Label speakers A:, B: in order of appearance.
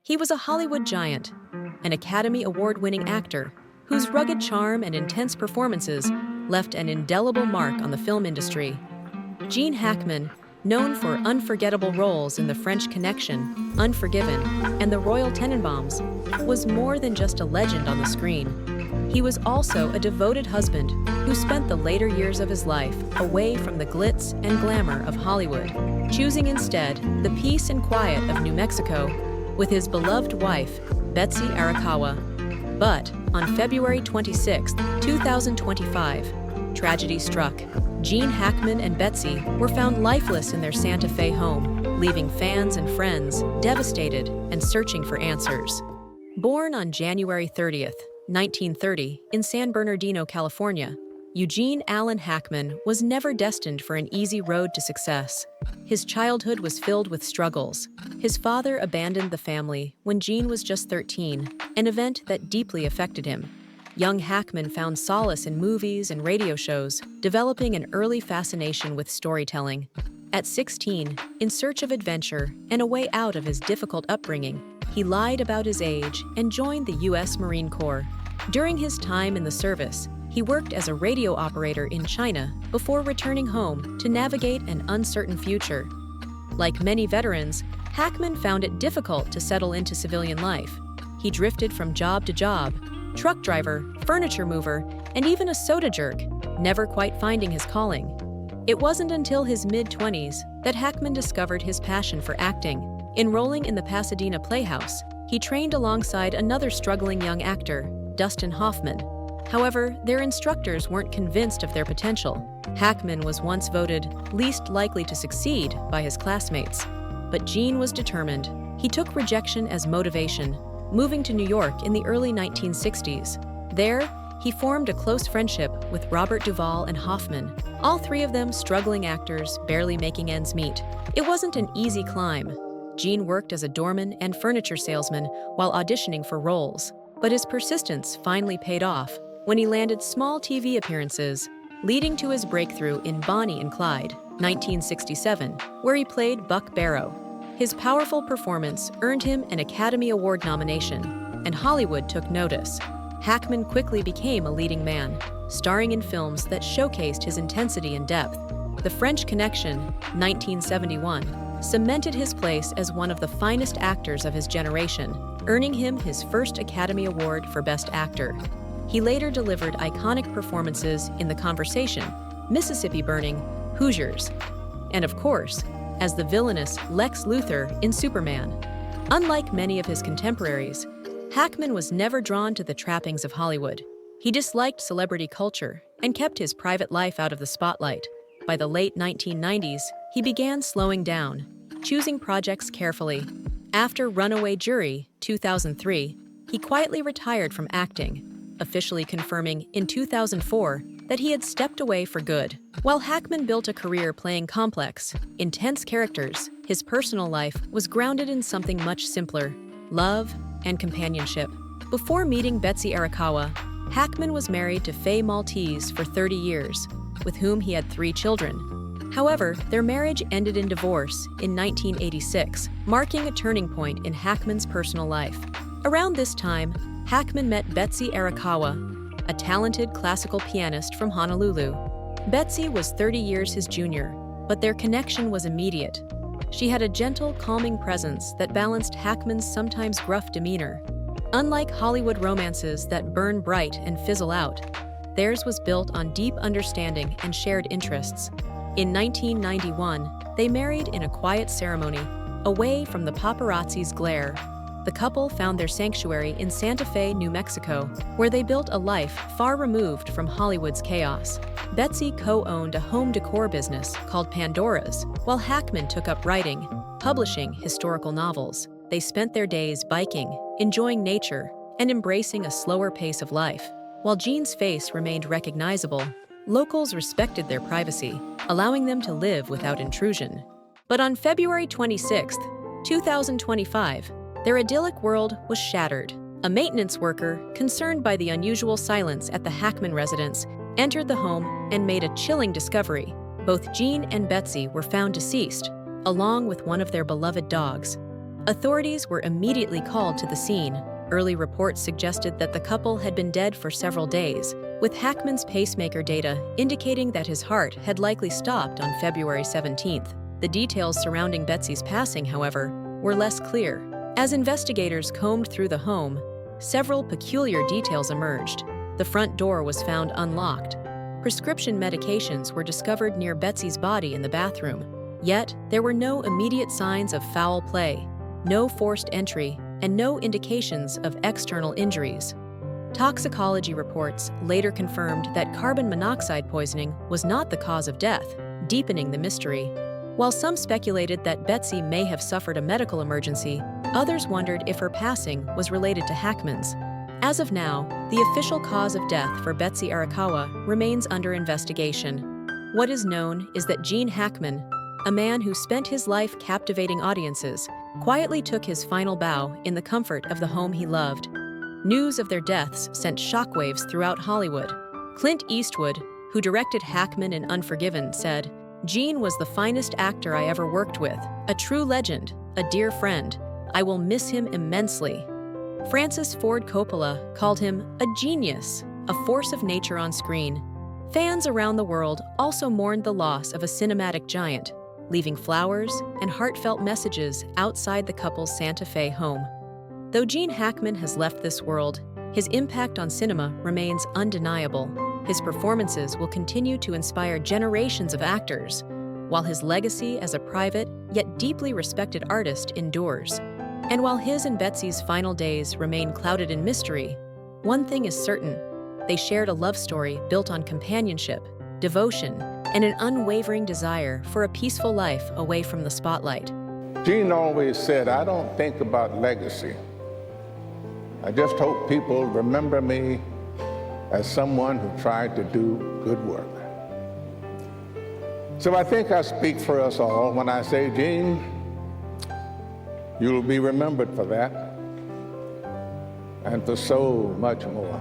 A: He was a Hollywood giant, an Academy Award-winning actor whose rugged charm and intense performances left an indelible mark on the film industry. Gene Hackman, known for unforgettable roles in The French Connection, Unforgiven, and The Royal Tenenbaums, was more than just a legend on the screen. He was also a devoted husband who spent the later years of his life away from the glitz and glamour of Hollywood, choosing instead the peace and quiet of New Mexico with his beloved wife, Betsy Arakawa. But on February 26, 2025, tragedy struck. Gene Hackman and Betsy were found lifeless in their Santa Fe home, leaving fans and friends devastated and searching for answers. Born on January 30th, 1930, in San Bernardino, California, Eugene Allen Hackman was never destined for an easy road to success. His childhood was filled with struggles. His father abandoned the family when Gene was just 13, an event that deeply affected him. Young Hackman found solace in movies and radio shows, developing an early fascination with storytelling. At 16, in search of adventure and a way out of his difficult upbringing, he lied about his age and joined the U.S. Marine Corps. During his time in the service, he worked as a radio operator in China before returning home to navigate an uncertain future. Like many veterans, Hackman found it difficult to settle into civilian life. He drifted from job to job, truck driver, furniture mover, and even a soda jerk, never quite finding his calling. It wasn't until his mid-20s that Hackman discovered his passion for acting. Enrolling in the Pasadena Playhouse, he trained alongside another struggling young actor, Dustin Hoffman. However, their instructors weren't convinced of their potential. Hackman was once voted least likely to succeed by his classmates. But Gene was determined. He took rejection as motivation, moving to New York in the early 1960s. There, he formed a close friendship with Robert Duvall and Hoffman, all three of them struggling actors barely making ends meet. It wasn't an easy climb. Gene worked as a doorman and furniture salesman while auditioning for roles. But his persistence finally paid off when he landed small TV appearances, leading to his breakthrough in Bonnie and Clyde, 1967, where he played Buck Barrow. His powerful performance earned him an Academy Award nomination, and Hollywood took notice. Hackman quickly became a leading man, starring in films that showcased his intensity and depth. The French Connection, 1971, cemented his place as one of the finest actors of his generation, earning him his first Academy Award for Best Actor. He later delivered iconic performances in The Conversation, Mississippi Burning, Hoosiers, and of course, as the villainous Lex Luthor in Superman. Unlike many of his contemporaries, Hackman was never drawn to the trappings of Hollywood. He disliked celebrity culture and kept his private life out of the spotlight. By the late 1990s, he began slowing down, choosing projects carefully. After Runaway Jury, 2003, he quietly retired from acting, officially confirming in 2004 that he had stepped away for good. While Hackman built a career playing complex, intense characters, his personal life was grounded in something much simpler: love and companionship. Before meeting Betsy Arakawa, Hackman was married to Faye Maltese for 30 years, with whom he had 3 children. However, their marriage ended in divorce in 1986, marking a turning point in Hackman's personal life. Around this time, Hackman met Betsy Arakawa, a talented classical pianist from Honolulu. Betsy was 30 years his junior, but their connection was immediate. She had a gentle, calming presence that balanced Hackman's sometimes gruff demeanor. Unlike Hollywood romances that burn bright and fizzle out, theirs was built on deep understanding and shared interests. In 1991, they married in a quiet ceremony, away from the paparazzi's glare. The couple found their sanctuary in Santa Fe, New Mexico, where they built a life far removed from Hollywood's chaos. Betsy co-owned a home decor business called Pandora's, while Hackman took up writing, publishing historical novels. They spent their days biking, enjoying nature, and embracing a slower pace of life. While Gene's face remained recognizable, locals respected their privacy, allowing them to live without intrusion. But on February 26, 2025, their idyllic world was shattered. A maintenance worker, concerned by the unusual silence at the Hackman residence, entered the home and made a chilling discovery. Both Gene and Betsy were found deceased, along with one of their beloved dogs. Authorities were immediately called to the scene. Early reports suggested that the couple had been dead for several days, with Hackman's pacemaker data indicating that his heart had likely stopped on February 17th. The details surrounding Betsy's passing, however, were less clear. As investigators combed through the home, several peculiar details emerged. The front door was found unlocked. Prescription medications were discovered near Betsy's body in the bathroom. Yet, there were no immediate signs of foul play, no forced entry, and no indications of external injuries. Toxicology reports later confirmed that carbon monoxide poisoning was not the cause of death, deepening the mystery. While some speculated that Betsy may have suffered a medical emergency, others wondered if her passing was related to Hackman's. As of now, the official cause of death for Betsy Arakawa remains under investigation. What is known is that Gene Hackman, a man who spent his life captivating audiences, quietly took his final bow in the comfort of the home he loved. News of their deaths sent shockwaves throughout Hollywood. Clint Eastwood, who directed Hackman in Unforgiven, said, "Gene was the finest actor I ever worked with, a true legend, a dear friend. I will miss him immensely." Francis Ford Coppola called him a genius, a force of nature on screen. Fans around the world also mourned the loss of a cinematic giant, leaving flowers and heartfelt messages outside the couple's Santa Fe home. Though Gene Hackman has left this world, his impact on cinema remains undeniable. His performances will continue to inspire generations of actors, while his legacy as a private yet deeply respected artist endures. And while his and Betsy's final days remain clouded in mystery, one thing is certain: they shared a love story built on companionship, devotion, and an unwavering desire for a peaceful life away from the spotlight.
B: Gene always said, "I don't think about legacy. I just hope people remember me as someone who tried to do good work." So I think I speak for us all when I say, Gene, you'll be remembered for that and for so much more.